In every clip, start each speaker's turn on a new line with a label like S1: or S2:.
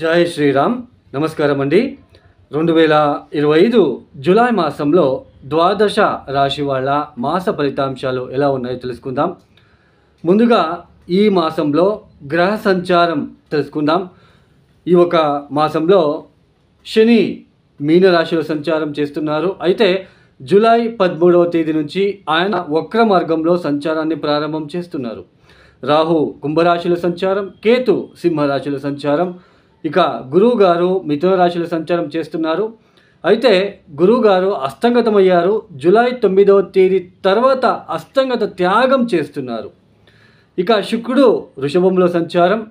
S1: జై శ్రీరామ్. నమస్కారం అండి. 2025 జూలై మాసంలో ద్వాదశ రాశి వాళ్ళ మాస ఫలితాంశాలు ఎలా ఉన్నాయో తెలుసుకుందాం. ముందుగా ఈ మాసంలో గ్రహ సంచారం తెలుసుకుందాం. ఈ ఒక మాసంలో శని మీనరాశిలో సంచారం చేస్తున్నారు. అయితే జూలై 13వ తేదీ నుంచి ఆయన వక్ర మార్గంలో సంచారాన్ని ప్రారంభం చేస్తున్నారు. రాహు కుంభరాశిలో సంచారం, కేతు సింహరాశిలో సంచారం, ఇక గురువు గారు మిథున రాశిలో సంచారం చేస్తున్నారు. అయితే గురువు గారు అస్తంగతమయ్యారు. జూలై 9వ తేదీ తర్వాత అస్తంగత త్యాగం చేస్తున్నారు. ఇక శుక్రుడు వృషభంలో సంచారం,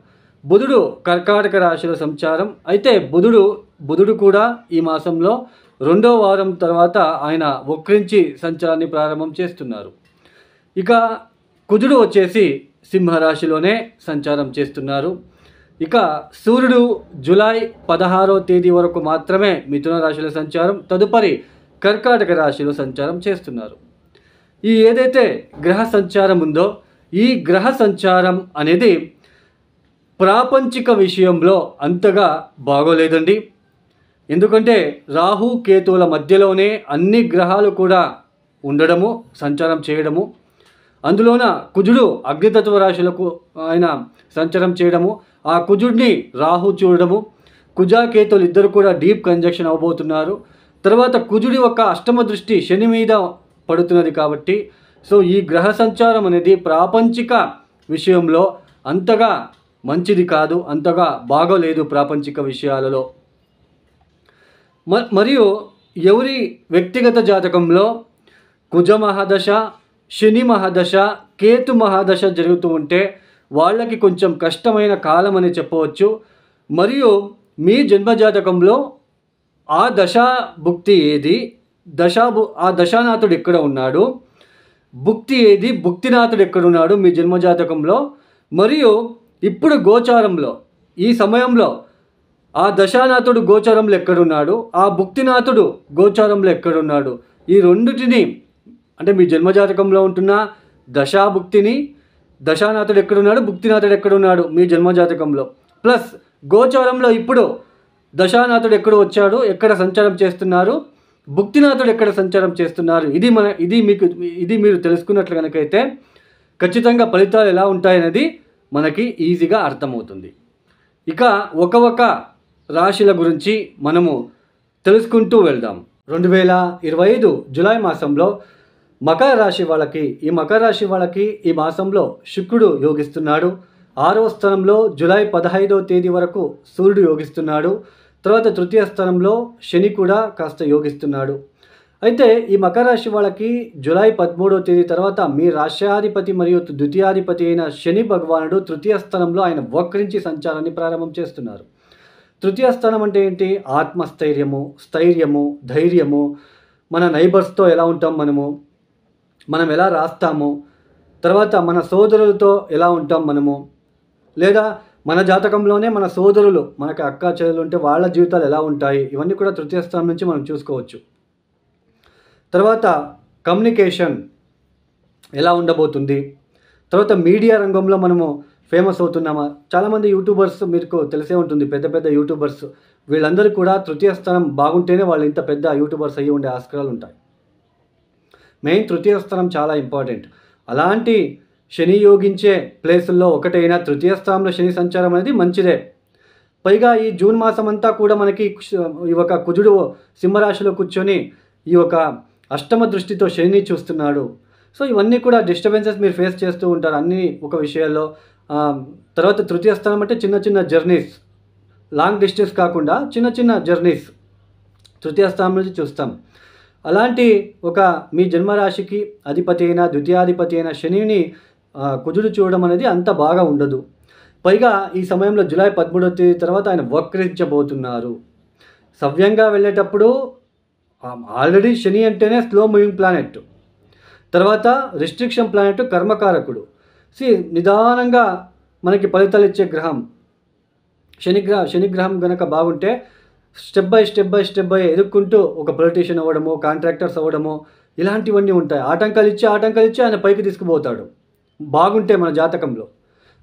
S1: బుధుడు కర్కాటక రాశిలో సంచారం. అయితే బుధుడు కూడా ఈ మాసంలో రెండో వారం తర్వాత ఆయన వక్రించి సంచారాన్ని ప్రారంభం చేస్తున్నారు. ఇక కుజుడు వచ్చేసి సింహరాశిలోనే సంచారం చేస్తున్నారు. ఇక సూర్యుడు జూలై 16వ తేదీ వరకు మాత్రమే మిథున రాశిలో సంచారం, తదుపరి కర్కాటక రాశిలో సంచారం చేస్తున్నారు. ఈ ఏదైతే గ్రహ సంచారం ఉందో ఈ గ్రహ సంచారం అనేది ప్రాపంచిక విషయంలో అంతగా బాగోలేదండి. ఎందుకంటే రాహు కేతువుల మధ్యలోనే అన్ని గ్రహాలు కూడా ఉండడము, సంచారం చేయడము, అందులోన కుజుడు అగ్నితత్వ రాశులకు ఆయన సంచారం చేయడము, ఆ కుజుడిని రాహు చూడడము, కుజాకేతులు ఇద్దరు కూడా డీప్ కంజక్షన్ అవబోతున్నారు. తర్వాత కుజుడి యొక్క అష్టమ దృష్టి శని మీద పడుతున్నది కాబట్టి సో ఈ గ్రహ సంచారం అనేది ప్రాపంచిక విషయంలో అంతగా మంచిది కాదు, అంతగా బాగోలేదు ప్రాపంచిక విషయాలలో. మరియు ఎవరి వ్యక్తిగత జాతకంలో కుజ మహాదశ, శని మహాదశ, కేతు మహాదశ జరుగుతూ ఉంటే వాళ్ళకి కొంచెం కష్టమైన కాలం అని చెప్పవచ్చు. మరియు మీ జన్మజాతకంలో ఆ దశా భుక్తి ఏది, ఆ దశానాథుడు ఎక్కడ ఉన్నాడు, భుక్తి ఏది, భుక్తినాథుడు ఎక్కడున్నాడు మీ జన్మజాతకంలో, మరియు ఇప్పుడు గోచారంలో ఈ సమయంలో ఆ దశానాథుడు గోచారంలో ఎక్కడున్నాడు, ఆ భుక్తినాథుడు గోచారంలో ఎక్కడున్నాడు, ఈ రెండిటిని అంటే మీ జన్మజాతకంలో ఉంటున్న దశాభుక్తిని, దశానాథుడు ఎక్కడున్నాడు, భుక్తినాథుడు ఎక్కడున్నాడు మీ జన్మజాతకంలో, ప్లస్ గోచారంలో ఇప్పుడు దశానాథుడు ఎక్కడ వచ్చాడు, ఎక్కడ సంచారం చేస్తున్నారు, భుక్తినాథుడు ఎక్కడ సంచారం చేస్తున్నారు, ఇది మీరు తెలుసుకున్నట్లు కనుకైతే ఖచ్చితంగా ఫలితాలు ఎలా ఉంటాయనేది మనకి ఈజీగా అర్థమవుతుంది. ఇక ఒక రాశుల గురించి మనము తెలుసుకుంటూ వెళ్దాం. 2025 జూలై మాసంలో మకర రాశి వాళ్ళకి ఈ మాసంలో శుక్రుడు యోగిస్తున్నాడు. 6వ స్థానంలో జూలై 15వ తేదీ వరకు సూర్యుడు యోగిస్తున్నాడు. తర్వాత తృతీయ స్థానంలో శని కూడా కాస్త యోగిస్తున్నాడు. అయితే ఈ మకర రాశి వాళ్ళకి జూలై 13వ తేదీ తర్వాత మీ రాష్ట్రాధిపతి మరియు ద్వితీయాధిపతి అయిన శని భగవానుడు తృతీయ స్థానంలో ఆయన వక్రించి సంచారాన్ని ప్రారంభం చేస్తున్నారు. తృతీయ స్థానం అంటే ఏంటి? ఆత్మస్థైర్యము, స్థైర్యము, ధైర్యము, మన నైబర్స్తో ఎలా ఉంటాం, మనం ఎలా రాస్తాము, తర్వాత మన సోదరులతో ఎలా ఉంటాం మనము, లేదా మన జాతకంలోనే మన సోదరులు, మనకి అక్క చెల్లెలు ఉంటే వాళ్ళ జీవితాలు ఎలా ఉంటాయి, ఇవన్నీ కూడా తృతీయ స్థానం నుంచి మనం చూసుకోవచ్చు. తర్వాత కమ్యూనికేషన్ ఎలా ఉండబోతుంది, తర్వాత మీడియా రంగంలో మనము ఫేమస్ అవుతున్నామా, చాలామంది యూట్యూబర్స్ మీకు తెలిసే ఉంటుంది, పెద్ద యూట్యూబర్స్, వీళ్ళందరూ కూడా తృతీయ స్థానం బాగుంటేనే వాళ్ళు ఇంత పెద్ద యూట్యూబర్స్ అయ్యి ఉండే ఆస్కారాలు ఉంటాయి. మెయిన్ తృతీయ స్థానం చాలా ఇంపార్టెంట్. అలాంటి శని యోగించే ప్లేసుల్లో ఒకటైన తృతీయ స్థానంలో శని సంచారం అనేది మంచిదే. పైగా ఈ జూన్ మాసం అంతా కూడా మనకి ఈ ఒక కుజుడు సింహరాశిలో కూర్చొని ఈ ఒక అష్టమ దృష్టితో శనిని చూస్తున్నాడు. సో ఇవన్నీ కూడా డిస్టర్బెన్సెస్ మీరు ఫేస్ చేస్తూ ఉంటారు అన్ని ఒక విషయాల్లో. తర్వాత తృతీయ స్థానం అంటే చిన్న జర్నీస్, లాంగ్ డిస్టెన్స్ కాకుండా చిన్న జర్నీస్ తృతీయ స్థానం నుంచి చూస్తాం. అలాంటి ఒక మీ జన్మరాశికి అధిపతి అయిన ద్వితీయాధిపతి అయిన శనిని కుజుడు చూడడం అనేది అంత బాగా ఉండదు. పైగా ఈ సమయంలో జూలై 13వ తేదీ తర్వాత ఆయన వక్రించబోతున్నారు. సవ్యంగా వెళ్ళేటప్పుడు ఆల్రెడీ శని అంటేనే స్లో మూవింగ్ ప్లానెట్, తర్వాత రిస్ట్రిక్షన్ ప్లానెట్, కర్మకారకుడు. నిదానంగా మనకి ఫలితాలు ఇచ్చే గ్రహం శనిగ్రహం కనుక బాగుంటే స్టెప్ బై ఎదుక్కుంటూ ఒక పొలిటీషియన్ అవ్వడము, కాంట్రాక్టర్స్ అవ్వడము, ఇలాంటివన్నీ ఉంటాయి. ఆటంకాలు ఇచ్చి ఆయన పైకి తీసుకుపోతాడు బాగుంటే మన జాతకంలో.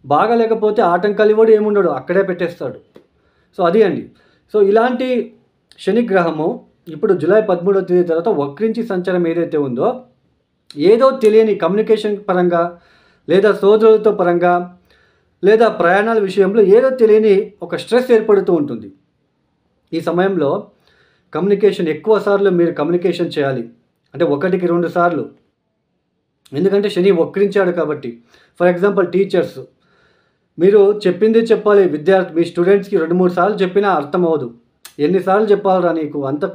S1: బాగా లేకపోతే ఆటంకాలు ఇవ్వడు, ఏముండడు, అక్కడే పెట్టేస్తాడు. సో అది అండి. సో ఇలాంటి శనిగ్రహము ఇప్పుడు జూలై 13వ తేదీ తర్వాత వక్రించి సంచారం ఏదైతే ఉందో, ఏదో తెలియని కమ్యూనికేషన్ పరంగా, లేదా సోదరులతో పరంగా, లేదా ప్రయాణాల విషయంలో ఏదో తెలియని ఒక స్ట్రెస్ ఏర్పడుతూ ఉంటుంది. ఈ సమయంలో కమ్యూనికేషన్ ఎక్కువ సార్లు మీరు కమ్యూనికేషన్ చేయాలి. అంటే 1కి 2 సార్లు. ఎందుకంటే శని వక్రించాడు కాబట్టి. ఫర్ ఎగ్జాంపుల్ టీచర్స్, మీరు చెప్పిందే చెప్పాలి. మీ స్టూడెంట్స్కి 2-3 సార్లు చెప్పినా అర్థం అవ్వదు. ఎన్నిసార్లు చెప్పాలిరా నీకు, అంత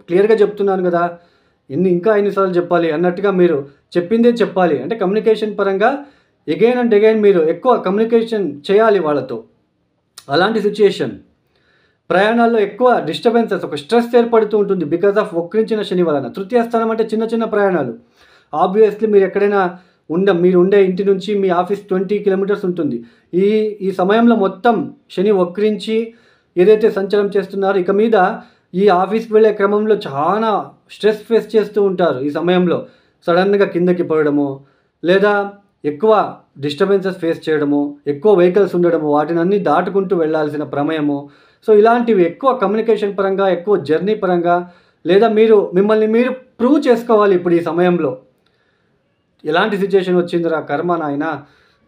S1: క్లియర్గా చెప్తున్నాను కదా, ఇంకా ఎన్నిసార్లు చెప్పాలి అన్నట్టుగా మీరు చెప్పిందే చెప్పాలి. అంటే కమ్యూనికేషన్ పరంగా ఎగైన్ అండ్ ఎగైన్ మీరు ఎక్కువ కమ్యూనికేషన్ చేయాలి వాళ్ళతో. అలాంటి సిచ్యుయేషన్. ప్రయాణాల్లో ఎక్కువ డిస్టర్బెన్సెస్, ఒక స్ట్రెస్ ఏర్పడుతూ ఉంటుంది బికాజ్ ఆఫ్ వక్రించిన శని వలన. తృతీయ స్థానం అంటే చిన్న చిన్న ప్రయాణాలు. ఆబ్వియస్లీ మీరు ఎక్కడైనా మీరు ఉండే ఇంటి నుంచి మీ ఆఫీస్ 20 కిలోమీటర్స్ ఉంటుంది. ఈ సమయంలో మొత్తం శని వక్రించి ఏదైతే సంచారం చేస్తున్నారో, ఇక మీద ఈ ఆఫీస్కి వెళ్ళే క్రమంలో చాలా స్ట్రెస్ ఫేస్ చేస్తూ ఉంటారు. ఈ సమయంలో సడన్గా కిందకి పడడము, లేదా ఎక్కువ డిస్టర్బెన్సెస్ ఫేస్ చేయడము, ఎక్కువ వెహికల్స్ ఉండడము, వాటిని అన్నీ దాటుకుంటూ వెళ్ళాల్సిన ప్రమేయము. సో ఇలాంటివి ఎక్కువ కమ్యూనికేషన్ పరంగా, ఎక్కువ జర్నీ పరంగా, లేదా మిమ్మల్ని మీరు ప్రూవ్ చేసుకోవాలి. ఇప్పుడు ఈ సమయంలో ఎలాంటి సిచ్యుయేషన్ వచ్చిందిరా కర్మ నాయన,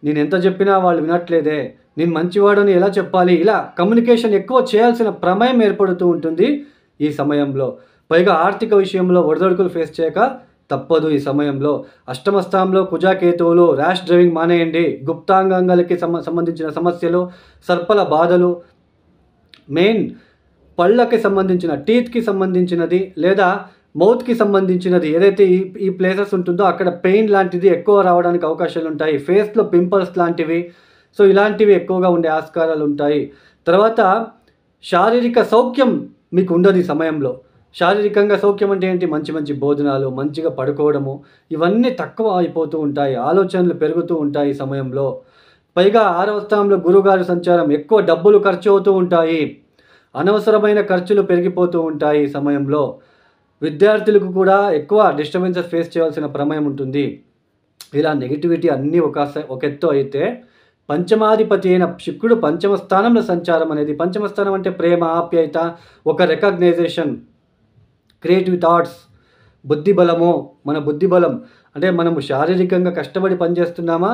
S1: నేను ఎంత చెప్పినా వాళ్ళు వినట్లేదే, నేను మంచివాడని ఎలా చెప్పాలి, ఇలా కమ్యూనికేషన్ ఎక్కువ చేయాల్సిన ప్రమేయం ఏర్పడుతూ ఉంటుంది ఈ సమయంలో. పైగా ఆర్థిక విషయంలో ఒడిదొడుకులు ఫేస్ చేయక తప్పదు ఈ సమయంలో. అష్టమ స్థానంలో కుజాకేతువులు. ర్యాష్ డ్రైవింగ్ మానేయండి. గుప్తాంగాంగాలకి సంబంధించిన సమస్యలు, సర్పల బాధలు, మెయిన్ పళ్ళకి సంబంధించిన టీత్కి సంబంధించినది, లేదా మౌత్కి సంబంధించినది ఏదైతే ఈ ప్లేసెస్ ఉంటుందో అక్కడ పెయిన్ లాంటిది ఎక్కువ రావడానికి అవకాశాలు ఉంటాయి. ఫేస్లో పింపుల్స్ లాంటివి, సో ఇలాంటివి ఎక్కువగా ఉండే ఆస్కారాలు ఉంటాయి. తర్వాత శారీరక సౌఖ్యం మీకు ఉండదు ఈ సమయంలో. శారీరకంగా సౌఖ్యం అంటే ఏంటి? మంచి మంచి భోజనాలు, మంచిగా పడుకోవడము, ఇవన్నీ తక్కువ అయిపోతూ ఉంటాయి. ఆలోచనలు పెరుగుతూ ఉంటాయి ఈ సమయంలో. పైగా 6వ స్థానంలో గురువుగారి సంచారం, ఎక్కువ డబ్బులు ఖర్చు అవుతూ ఉంటాయి. అనవసరమైన ఖర్చులు పెరిగిపోతూ ఉంటాయి ఈ సమయంలో. విద్యార్థులకు కూడా ఎక్కువ డిస్టర్బెన్సెస్ ఫేస్ చేయాల్సిన ప్రమేయం ఉంటుంది. ఇలా నెగిటివిటీ అన్నీ ఒక ఎత్తు అయితే, పంచమాధిపతి అయిన శుక్రుడు పంచమ స్థానంలో సంచారం అనేది, పంచమ స్థానం అంటే ప్రేమ, ఆప్యాయత, ఒక రికగ్నైజేషన్, క్రియేటివ్ థాట్స్, బుద్ధి బలము. మన బుద్ధి బలం అంటే మనము శారీరకంగా కష్టపడి పనిచేస్తున్నామా,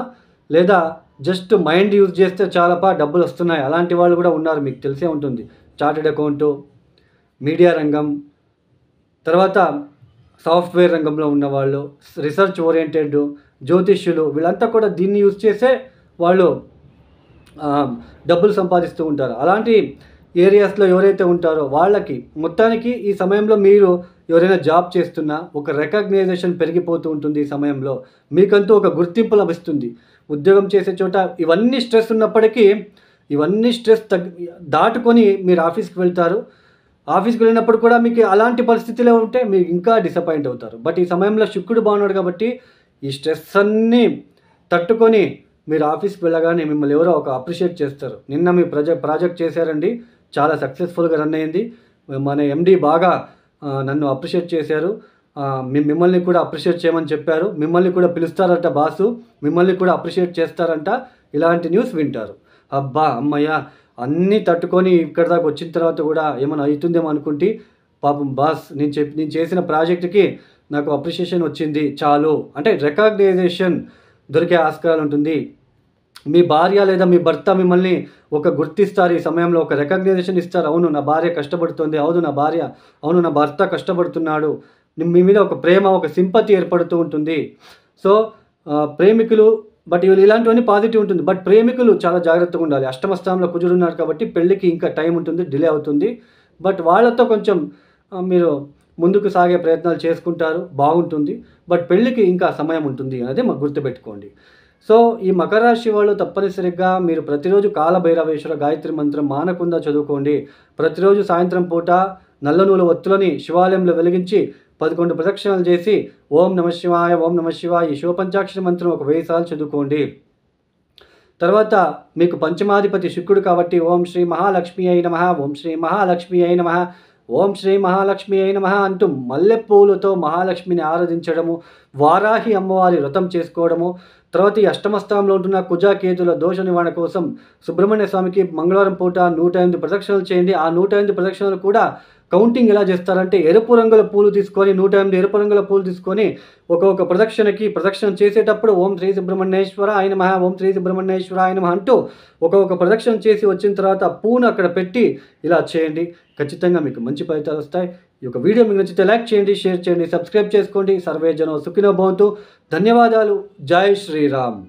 S1: లేదా జస్ట్ మైండ్ యూజ్ చేస్తే చాలాపా డబ్బులు వస్తున్నాయి, అలాంటి వాళ్ళు కూడా ఉన్నారు, మీకు తెలిసే ఉంటుంది. చార్టెడ్ అకౌంటు, మీడియా రంగం, తర్వాత సాఫ్ట్వేర్ రంగంలో ఉన్నవాళ్ళు, రీసెర్చ్ ఓరియంటెడ్, జ్యోతిష్యులు, వీళ్ళంతా కూడా దీన్ని యూజ్ చేసే వాళ్ళు డబ్బులు సంపాదిస్తూ ఉంటారు. అలాంటి ఏరియాస్లో ఎవరైతే ఉంటారో వాళ్ళకి మొత్తానికి ఈ సమయంలో మీరు ఎవరైనా జాబ్ చేస్తున్నా ఒక రికగ్నైజేషన్ పెరిగిపోతూ ఉంటుంది. ఈ సమయంలో మీకంటూ ఒక గుర్తింపు లభిస్తుంది. ఉద్యోగం చేసే చోట ఇవన్నీ స్ట్రెస్ ఉన్నప్పటికీ, ఇవన్నీ స్ట్రెస్ దాటుకొని మీరు ఆఫీస్కి వెళ్తారు. ఆఫీస్కి వెళ్ళినప్పుడు కూడా మీకు అలాంటి పరిస్థితిలో ఉంటే మీరు ఇంకా డిసప్పాయింట్ అవుతారు. బట్ ఈ సమయంలో శుక్రుడు బాగున్నాడు కాబట్టి ఈ స్ట్రెస్ అన్నీ తట్టుకొని మీరు ఆఫీస్కి వెళ్ళగానే మిమ్మల్ని ఎవరో ఒక అప్రిషియేట్ చేస్తారు. నిన్న మీ ప్రాజెక్ట్ చేశారండి, చాలా సక్సెస్ఫుల్గా రన్ అయింది, మన ఎండి బాగా నన్ను అప్రిషియేట్ చేశారు, మిమ్మల్ని కూడా అప్రిషియేట్ చేయమని చెప్పారు, మిమ్మల్ని కూడా పిలుస్తారంట బాసు, మిమ్మల్ని కూడా అప్రిషియేట్ చేస్తారంట. ఇలాంటి న్యూస్ వింటారు. అబ్బా అమ్మయ్య, అన్నీ తట్టుకొని ఇక్కడ దాకా వచ్చిన తర్వాత కూడా ఏమైనా అవుతుందేమో అనుకుంటే, పాపం బాస్ నేను చేసిన ప్రాజెక్టుకి నాకు అప్రిషియేషన్ వచ్చింది చాలు అంటే రికగ్నైజేషన్ దొరికే ఆస్కారాలు ఉంటుంది. మీ భార్య లేదా మీ భర్త మిమ్మల్ని ఒక గుర్తిస్తారు. ఈ సమయంలో ఒక రికగ్నైజేషన్ ఇస్తారు. అవును నా భార్య కష్టపడుతుంది, అవును నా భర్త కష్టపడుతున్నాడు. మీ మీద ఒక ప్రేమ, ఒక సింపతి ఏర్పడుతూ ఉంటుంది. సో ప్రేమికులు, బట్ ఇలాంటివన్నీ పాజిటివ్ ఉంటుంది. బట్ ప్రేమికులు చాలా జాగ్రత్తగా ఉండాలి. అష్టమ స్థానంలో కుజుడు ఉన్నారు కాబట్టి పెళ్ళికి ఇంకా టైం ఉంటుంది, డిలే అవుతుంది. బట్ వాళ్ళతో కొంచెం మీరు ముందుకు సాగే ప్రయత్నాలు చేసుకుంటారు, బాగుంటుంది. బట్ పెళ్ళికి ఇంకా సమయం ఉంటుంది అనేది మాకు గుర్తుపెట్టుకోండి. సో ఈ మకర రాశి వాళ్ళు తప్పనిసరిగా మీరు ప్రతిరోజు కాలభైరవేశ్వర గాయత్రి మంత్రం మానకుండా చదువుకోండి. ప్రతిరోజు సాయంత్రం పూట నల్ల నూలు ఒత్తులని శివాలయంలో వెలిగించి 11 ప్రదక్షిణలు చేసి ఓం నమ శివాయ, ఓం నమ శివాయ ఈ శివపంచాక్షరి మంత్రం ఒక 1000 సార్లు చదువుకోండి. తర్వాత మీకు పంచమాధిపతి శుక్రుడు కాబట్టి ఓం శ్రీ మహాలక్ష్మి అయి నమః, ఓం శ్రీ మహాలక్ష్మి అయి నమః, ఓం శ్రీ మహాలక్ష్మి అయిన నమః అంటూ మల్లెపూలతో మహాలక్ష్మిని ఆరాధించడము, వారాహి అమ్మవారి వ్రతం చేసుకోవడము, తర్వాత ఈ అష్టమస్థానంలో ఉంటున్న కుజాకేతుల దోష నివారణ కోసం సుబ్రహ్మణ్య స్వామికి మంగళవారం పూట 108 ప్రదక్షిణలు చేయండి. ఆ 108 ప్రదక్షిణలు కూడా కౌంటింగ్ ఎలా చేస్తారంటే ఎరుపు రంగుల పూలు తీసుకొని 108 ఎరుపు రంగుల పూలు తీసుకొని ఒక్కొక్క ప్రదక్షిణ చేసేటప్పుడు ఓం శ్రీ సుబ్రహ్మణ్యేశ్వర ఆయన నమః, ఓం శ్రీ సుబ్రహ్మణ్యేశ్వర ఆయన నమః అంటూ ఒక్కొక్క ప్రదక్షిణ చేసి వచ్చిన తర్వాత పూను అక్కడ పెట్టి ఇలా చేయండి. ఖచ్చితంగా మీకు మంచి ఫలితాలు వస్తాయి. ఈ యొక్క వీడియో మీకు నచ్చితే లైక్ చేయండి, షేర్ చేయండి, సబ్స్క్రైబ్ చేసుకోండి. సర్వే జనో సుఖినో భవంతు. ధన్యవాదాలు. జై శ్రీరామ్.